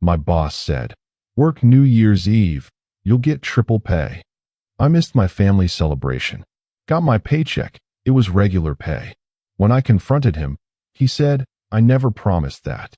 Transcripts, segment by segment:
My boss said. Work New Year's Eve. You'll get triple pay. I missed my family celebration. Got my paycheck. It was regular pay. When I confronted him, he said, I never promised that.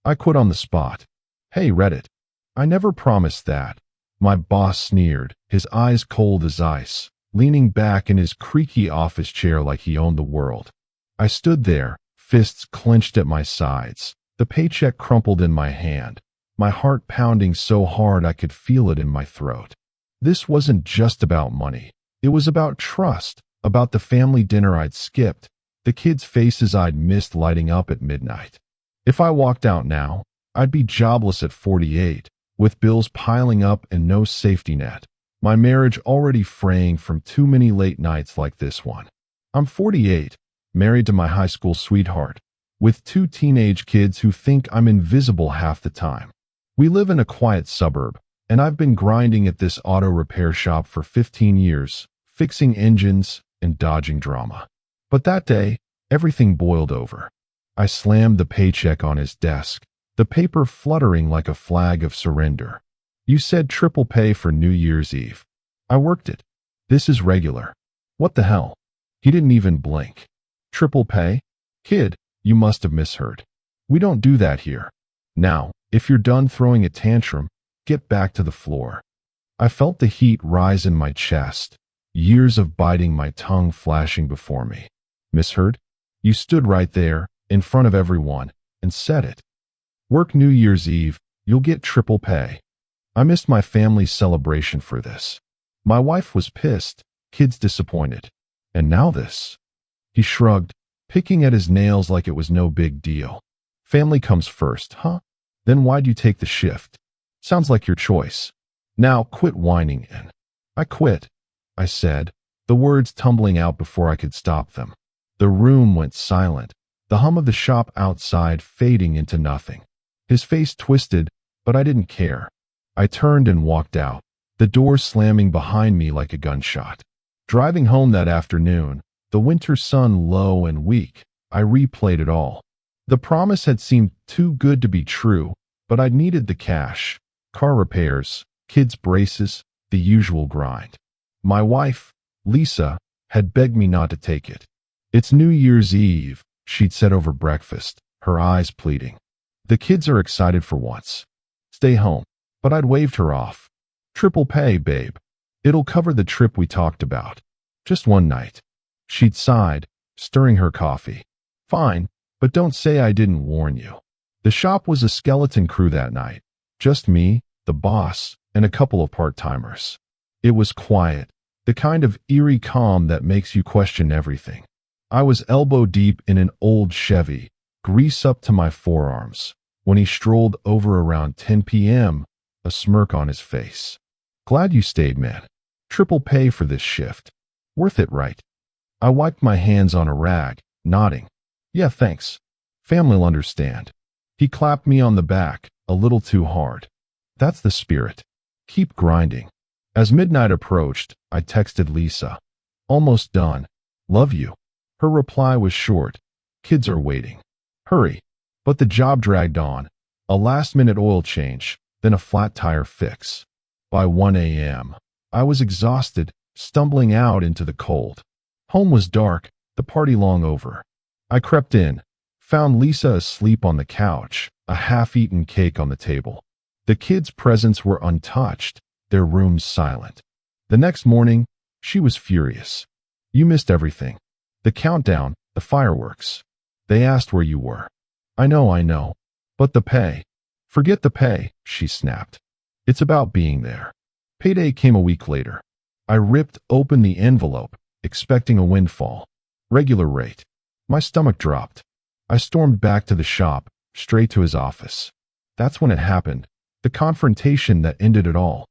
I quit on the spot. Hey, Reddit. I never promised that. My boss sneered, his eyes cold as ice, leaning back in his creaky office chair like he owned the world. I stood there, fists clenched at my sides, the paycheck crumpled in my hand, my heart pounding so hard I could feel it in my throat. This wasn't just about money. It was about trust, about the family dinner I'd skipped, the kids' faces I'd missed lighting up at midnight. If I walked out now, I'd be jobless at 48, with bills piling up and no safety net. My marriage already fraying from too many late nights like this one. I'm 48, married to my high school sweetheart, with 2 teenage kids who think I'm invisible half the time. We live in a quiet suburb, and I've been grinding at this auto repair shop for 15 years, fixing engines and dodging drama. But that day, everything boiled over. I slammed the paycheck on his desk, the paper fluttering like a flag of surrender. You said triple pay for New Year's Eve. I worked it. This is regular. What the hell? He didn't even blink. Triple pay? Kid, you must have misheard. We don't do that here. Now, if you're done throwing a tantrum, get back to the floor. I felt the heat rise in my chest, years of biting my tongue flashing before me. Misheard? You stood right there, in front of everyone, and said it. Work New Year's Eve, you'll get triple pay. I missed my family's celebration for this. My wife was pissed, kids disappointed. And now this. He shrugged, picking at his nails like it was no big deal. Family comes first, huh? Then why'd you take the shift? Sounds like your choice. Now quit whining in. I quit, I said, the words tumbling out before I could stop them. The room went silent, the hum of the shop outside fading into nothing. His face twisted, but I didn't care. I turned and walked out, the door slamming behind me like a gunshot. Driving home that afternoon, the winter sun low and weak, I replayed it all. The promise had seemed too good to be true, but I'd needed the cash. Car repairs, kids' braces, the usual grind. My wife, Lisa, had begged me not to take it. It's New Year's Eve, she'd said over breakfast, her eyes pleading. The kids are excited for once. Stay home. But I'd waved her off. Triple pay, babe. It'll cover the trip we talked about. Just one night. She'd sighed, stirring her coffee. Fine, but don't say I didn't warn you. The shop was a skeleton crew that night. Just me, the boss, and a couple of part-timers. It was quiet, the kind of eerie calm that makes you question everything. I was elbow deep in an old Chevy, grease up to my forearms, when he strolled over around 10 p.m., a smirk on his face. Glad you stayed, man. Triple pay for this shift. Worth it, right? I wiped my hands on a rag, nodding. Yeah, thanks. Family'll understand. He clapped me on the back, a little too hard. That's the spirit. Keep grinding. As midnight approached, I texted Lisa. Almost done. Love you. Her reply was short. Kids are waiting. Hurry. But the job dragged on. A last-minute oil change, then a flat tire fix. By 1 a.m., I was exhausted, stumbling out into the cold. Home was dark, the party long over. I crept in, found Lisa asleep on the couch, a half-eaten cake on the table. The kids' presents were untouched, their rooms silent. The next morning, she was furious. You missed everything. The countdown, the fireworks. They asked where you were. I know. But the pay. Forget the pay, she snapped. It's about being there. Payday came a week later. I ripped open the envelope, expecting a windfall. Regular rate. My stomach dropped. I stormed back to the shop, straight to his office. That's when it happened. The confrontation that ended it all.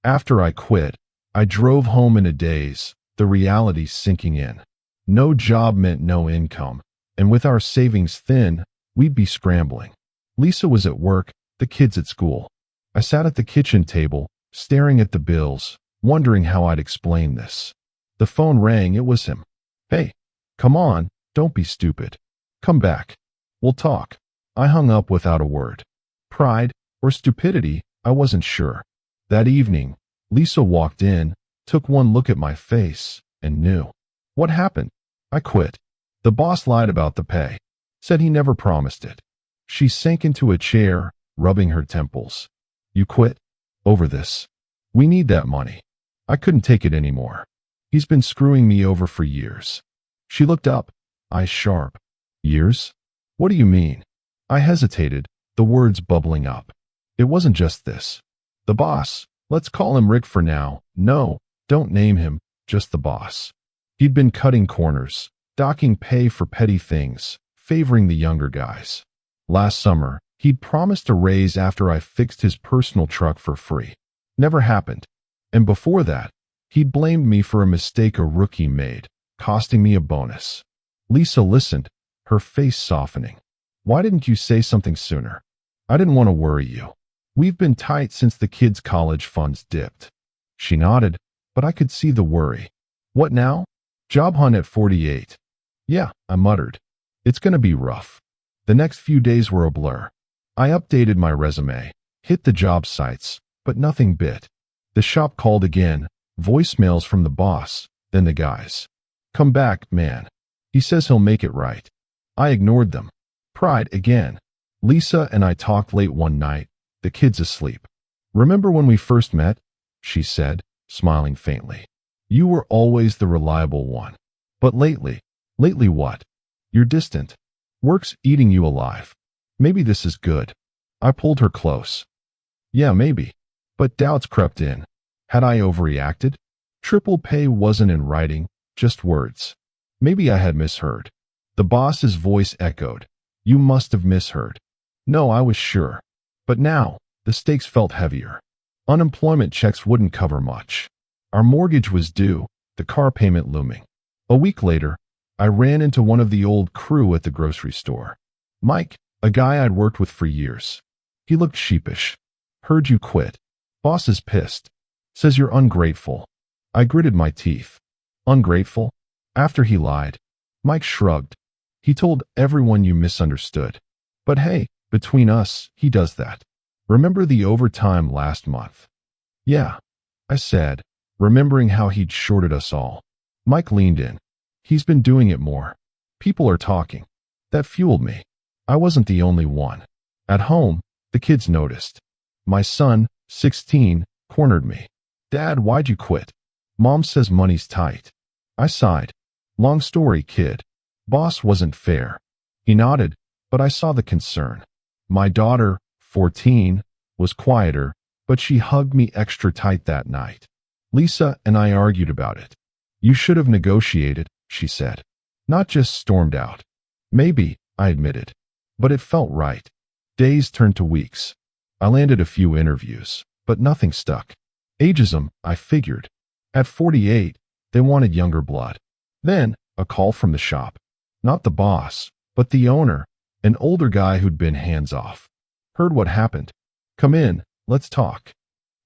After I quit, I drove home in a daze, the reality sinking in. No job meant no income, and with our savings thin, we'd be scrambling. Lisa was at work, the kids at school. I sat at the kitchen table, staring at the bills, wondering how I'd explain this. The phone rang, it was him. Hey, come on, don't be stupid. Come back. We'll talk. I hung up without a word. Pride, or stupidity, I wasn't sure. That evening, Lisa walked in, took one look at my face, and knew. What happened? I quit. The boss lied about the pay. Said he never promised it. She sank into a chair, rubbing her temples. You quit? Over this? We need that money. I couldn't take it anymore. He's been screwing me over for years. She looked up, eyes sharp. Years? What do you mean? I hesitated, the words bubbling up. It wasn't just this. The boss, let's call him Rick for now. No, don't name him, just the boss. He'd been cutting corners, docking pay for petty things, favoring the younger guys. Last summer, he'd promised a raise after I fixed his personal truck for free. Never happened. And before that, he'd blamed me for a mistake a rookie made, costing me a bonus. Lisa listened, her face softening. Why didn't you say something sooner? I didn't want to worry you. We've been tight since the kids' college funds dipped. She nodded, but I could see the worry. What now? Job hunt at 48. Yeah, I muttered. It's gonna be rough. The next few days were a blur. I updated my resume, hit the job sites, but nothing bit. The shop called again, voicemails from the boss, then the guys. Come back, man. He says he'll make it right. I ignored them. Pride again. Lisa and I talked late one night, the kids asleep. Remember when we first met? She said, smiling faintly. You were always the reliable one. But lately what? You're distant. Work's eating you alive. Maybe this is good. I pulled her close. Yeah, maybe. But doubts crept in. Had I overreacted? Triple pay wasn't in writing, just words. Maybe I had misheard. The boss's voice echoed. You must have misheard. No, I was sure. But now, the stakes felt heavier. Unemployment checks wouldn't cover much. Our mortgage was due, the car payment looming. A week later, I ran into one of the old crew at the grocery store. Mike, a guy I'd worked with for years. He looked sheepish. Heard you quit. Boss is pissed. Says you're ungrateful. I gritted my teeth. Ungrateful? After he lied. Mike shrugged. He told everyone you misunderstood. But hey, between us, he does that. Remember the overtime last month? Yeah, I said, remembering how he'd shorted us all. Mike leaned in. He's been doing it more. People are talking. That fueled me. I wasn't the only one. At home, the kids noticed. My son, 16, cornered me. Dad, why'd you quit? Mom says money's tight. I sighed. Long story, kid. Boss wasn't fair. He nodded, but I saw the concern. My daughter, 14, was quieter, but she hugged me extra tight that night. Lisa and I argued about it. You should have negotiated, she said. Not just stormed out. Maybe, I admitted. But it felt right. Days turned to weeks. I landed a few interviews, but nothing stuck. Ageism, I figured. At 48, they wanted younger blood. Then, a call from the shop. Not the boss, but the owner, an older guy who'd been hands-off. Heard what happened. Come in, let's talk.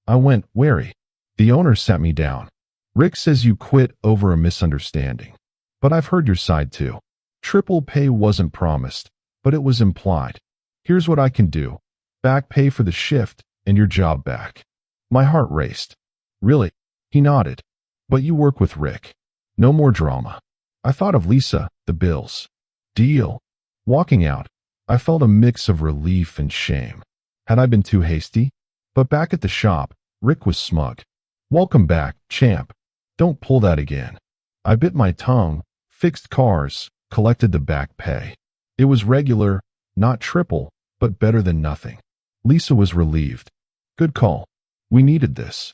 I went, wary. The owner sat me down. Rick says you quit over a misunderstanding. But I've heard your side too. Triple pay wasn't promised, but it was implied. Here's what I can do. Back pay for the shift and your job back. My heart raced. Really? He nodded. But you work with Rick. No more drama. I thought of Lisa, the bills. Deal. Walking out, I felt a mix of relief and shame. Had I been too hasty? But back at the shop, Rick was smug. Welcome back, champ. Don't pull that again. I bit my tongue, fixed cars, collected the back pay. It was regular, not triple, but better than nothing. Lisa was relieved. Good call. We needed this.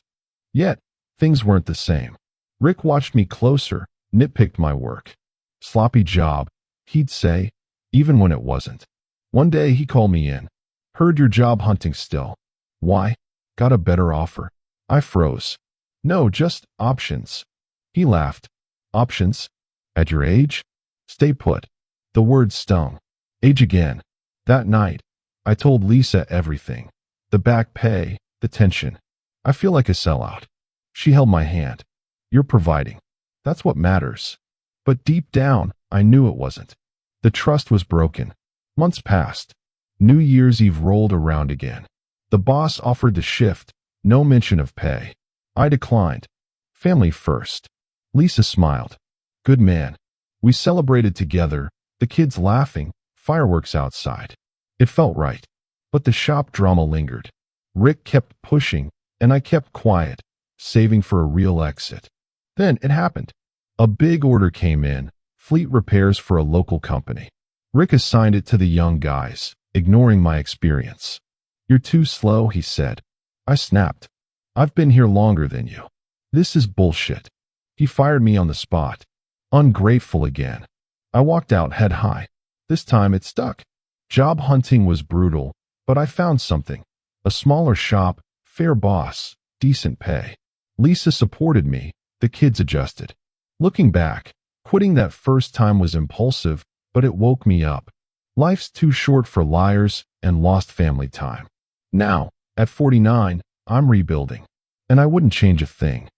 Yet, things weren't the same. Rick watched me closer, nitpicked my work. Sloppy job, he'd say, even when it wasn't. One day he called me in. Heard you're job hunting still. Why? Got a better offer. I froze. No, just options. He laughed. Options? At your age? Stay put. The word stung. Age again. That night, I told Lisa everything. The back pay, the tension. I feel like a sellout. She held my hand. You're providing. That's what matters. But deep down, I knew it wasn't. The trust was broken. Months passed. New Year's Eve rolled around again. The boss offered to shift, no mention of pay. I declined. Family first. Lisa smiled. Good man. We celebrated together, the kids laughing, fireworks outside. It felt right. But the shop drama lingered. Rick kept pushing, and I kept quiet, saving for a real exit. Then it happened. A big order came in, fleet repairs for a local company. Rick assigned it to the young guys, ignoring my experience. You're too slow, he said. I snapped. I've been here longer than you. This is bullshit. He fired me on the spot. Ungrateful again. I walked out head high. This time it stuck. Job hunting was brutal, but I found something. A smaller shop, fair boss, decent pay. Lisa supported me, the kids adjusted. Looking back, quitting that first time was impulsive, but it woke me up. Life's too short for liars and lost family time. Now, at 49, I'm rebuilding. And I wouldn't change a thing.